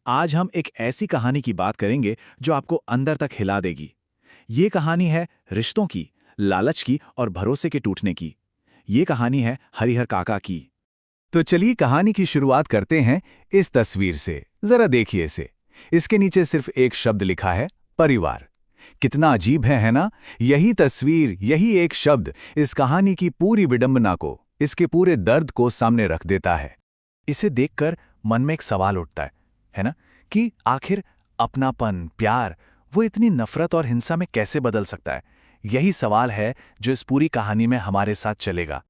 आज हम एक ऐसी कहानी की बात करेंगे जो आपको अंदर तक हिला देगी। ये कहानी है रिश्तों की, लालच की और भरोसे के टूटने की। ये कहानी है हरिहर काका की। तो चलिए कहानी की शुरुआत करते हैं इस तस्वीर से। जरा देखिए इसे। इसके नीचे सिर्फ एक शब्द लिखा है, परिवार। कितना अजीब है ना? यही तस्वीर, यही एक शब्द इस कहानी की पूरी विडंबना को, इसके पूरे दर्द को सामने रख देता है। इसे देखकर मन में एक सवाल उठता है ना, कि आखिर अपनापन, प्यार, वो इतनी नफरत और हिंसा में कैसे बदल सकता है? यही सवाल है जो इस पूरी कहानी में हमारे साथ चलेगा।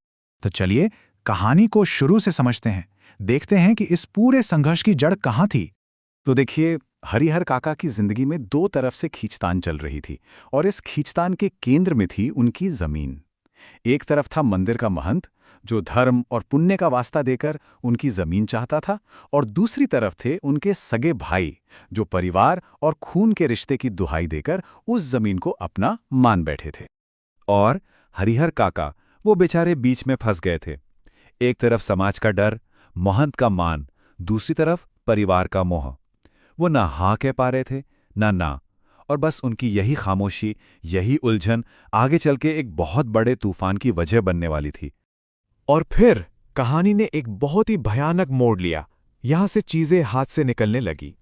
तो चलिए कहानी को शुरू से समझते हैं, देखते हैं कि इस पूरे संघर्ष की जड़ कहाँ थी। तो देखिए, हरिहर काका की जिंदगी में दो तरफ से खींचतान चल रही थी और इस खींचतान के केंद्र में थी उनकी जमीन। एक तरफ था मंदिर का महंत, जो धर्म और पुण्य का वास्ता देकर उनकी जमीन चाहता था, और दूसरी तरफ थे उनके सगे भाई, जो परिवार और खून के रिश्ते की दुहाई देकर उस जमीन को अपना मान बैठे थे। और हरिहर काका वो बेचारे बीच में फंस गए थे। एक तरफ समाज का डर, महंत का मान, दूसरी तरफ परिवार का मोह। वो ना हाँ कह पा रहे थे, ना, और बस उनकी यही खामोशी, यही उलझन आगे चल के एक बहुत बड़े तूफान की वजह बनने वाली थी। और फिर कहानी ने एक बहुत ही भयानक मोड़ लिया। यहां से चीजें हाथ से निकलने लगी।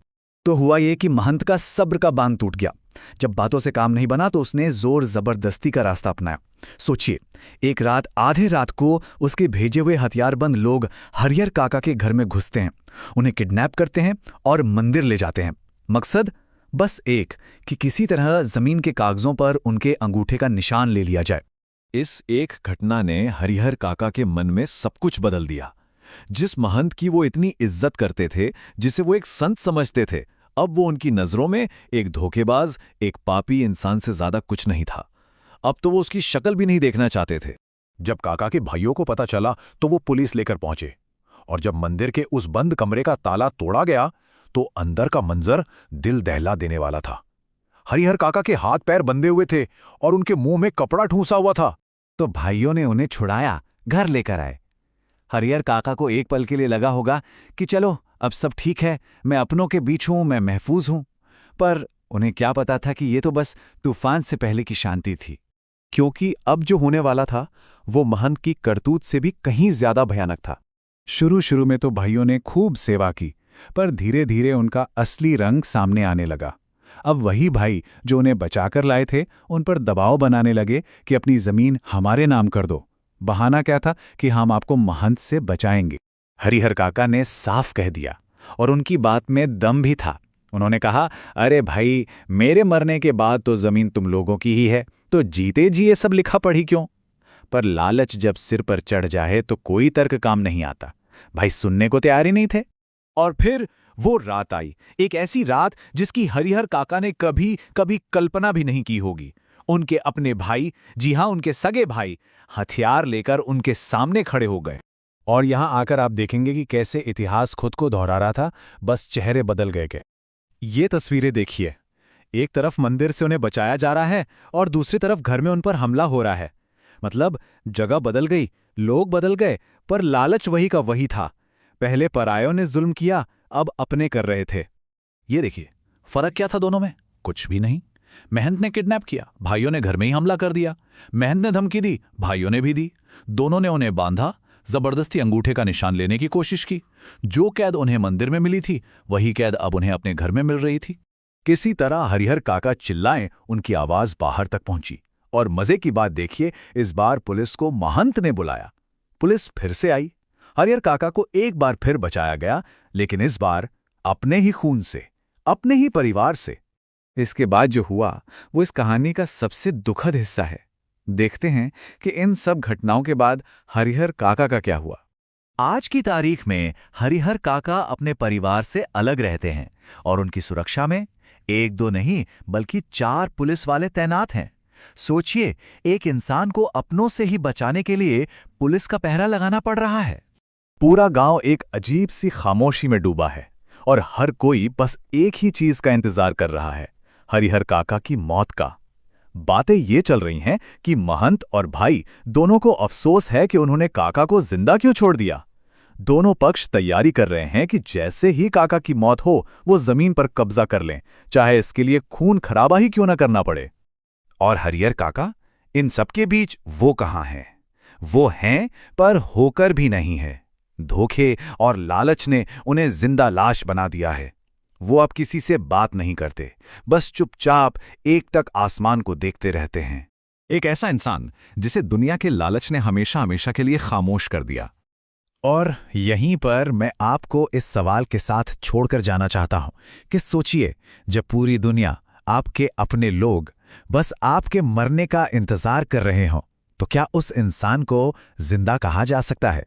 तो हुआ ये कि महंत का सब्र का बांध टूट गया। जब बातों से काम नहीं बना तो उसने जोर जबरदस्ती का रास्ता अपनाया। सोचिए, एक रात आधे रात को उसके भेजे हुए हथियारबंद लोग हरिहर काका के घर में घुसते हैं, उन्हें किडनैप करते हैं और मंदिर ले जाते हैं। मकसद बस एक, कि किसी तरह जमीन के कागजों पर उनके अंगूठे का निशान ले लिया जाए। इस एक घटना ने हरिहर काका के मन में सब कुछ बदल दिया। जिस महंत की वो इतनी इज्जत करते थे, जिसे वो एक संत समझते थे, अब वो उनकी नजरों में एक धोखेबाज, एक पापी इंसान से ज्यादा कुछ नहीं था। अब तो वो उसकी शक्ल भी नहीं देखना चाहते थे। जब काका के भाइयों को पता चला तो वो पुलिस लेकर पहुंचे, और जब मंदिर के उस बंद कमरे का ताला तोड़ा गया तो अंदर का मंजर दिल दहला देने वाला था। हरिहर काका के हाथ पैर बंधे हुए थे और उनके मुंह में कपड़ा ठूंसा हुआ था। तो भाइयों ने उन्हें छुड़ाया, घर लेकर आए। हरिहर काका को एक पल के लिए लगा होगा कि चलो अब सब ठीक है, मैं अपनों के बीच हूं, मैं महफूज हूं। पर उन्हें क्या पता था कि ये तो बस तूफान से पहले की शांति थी। क्योंकि अब जो होने वाला था वो महंत की करतूत से भी कहीं ज्यादा भयानक था। शुरू में तो भाइयों ने खूब सेवा की, पर धीरे धीरे उनका असली रंग सामने आने लगा। अब वही भाई जो उन्हें बचाकर लाए थे, उन पर दबाव बनाने लगे कि अपनी जमीन हमारे नाम कर दो। बहाना क्या था कि हम आपको महंत से बचाएंगे। हरिहर काका ने साफ कह दिया, और उनकी बात में दम भी था। उन्होंने कहा, अरे भाई, मेरे मरने के बाद तो जमीन तुम लोगों की ही है, तो जीते जी ये सब लिखा पढ़ी क्यों? पर लालच जब सिर पर चढ़ जाए तो कोई तर्क काम नहीं आता। भाई सुनने को तैयार ही नहीं थे। और फिर वो रात आई, एक ऐसी रात जिसकी हरिहर काका ने कभी कभी कल्पना भी नहीं की होगी। उनके अपने भाई, जी हां, उनके सगे भाई, हथियार लेकर उनके सामने खड़े हो गए। और यहां आकर आप देखेंगे कि कैसे इतिहास खुद को दोहरा रहा था, बस चेहरे बदल गए के। ये तस्वीरें देखिए। एक तरफ मंदिर से उन्हें बचाया जा रहा है और दूसरी तरफ घर में उन पर हमला हो रहा है। मतलब जगह बदल गई, लोग बदल गए, पर लालच वही का वही था। पहले परायों ने जुल्म किया, अब अपने कर रहे थे। ये देखिए, फर्क क्या था दोनों में? कुछ भी नहीं। महंत ने किडनैप किया, भाइयों ने घर में ही हमला कर दिया। महंत ने धमकी दी, भाइयों ने भी दी। दोनों ने उन्हें बांधा, जबरदस्ती अंगूठे का निशान लेने की कोशिश की। जो कैद उन्हें मंदिर में मिली थी, वही कैद अब उन्हें अपने घर में मिल रही थी। किसी तरह हरिहर काका चिल्लाएं, उनकी आवाज बाहर तक पहुंची। और मजे की बात देखिए, इस बार पुलिस को महंत ने बुलाया। पुलिस फिर से आई। हरिहर काका को एक बार फिर बचाया गया, लेकिन इस बार अपने ही खून से, अपने ही परिवार से। इसके बाद जो हुआ वो इस कहानी का सबसे दुखद हिस्सा है। देखते हैं कि इन सब घटनाओं के बाद हरिहर काका का क्या हुआ। आज की तारीख में हरिहर काका अपने परिवार से अलग रहते हैं और उनकी सुरक्षा में एक दो नहीं बल्कि 4 पुलिस वाले तैनात हैं। सोचिए, एक इंसान को अपनों से ही बचाने के लिए पुलिस का पहरा लगाना पड़ रहा है। पूरा गांव एक अजीब सी खामोशी में डूबा है और हर कोई बस एक ही चीज का इंतजार कर रहा है, हरिहर काका की मौत का। बातें ये चल रही हैं कि महंत और भाई दोनों को अफसोस है कि उन्होंने काका को जिंदा क्यों छोड़ दिया। दोनों पक्ष तैयारी कर रहे हैं कि जैसे ही काका की मौत हो वो जमीन पर कब्जा कर लें, चाहे इसके लिए खून खराबा ही क्यों न करना पड़े। और हरिहर काका, इन सबके बीच वो कहाँ हैं? वो हैं पर होकर भी नहीं है। धोखे और लालच ने उन्हें जिंदा लाश बना दिया है। वो अब किसी से बात नहीं करते, बस चुपचाप एकटक आसमान को देखते रहते हैं। एक ऐसा इंसान जिसे दुनिया के लालच ने हमेशा हमेशा के लिए खामोश कर दिया। और यहीं पर मैं आपको इस सवाल के साथ छोड़कर जाना चाहता हूं कि सोचिए, जब पूरी दुनिया, आपके अपने लोग बस आपके मरने का इंतजार कर रहे हों, तो क्या उस इंसान को जिंदा कहा जा सकता है?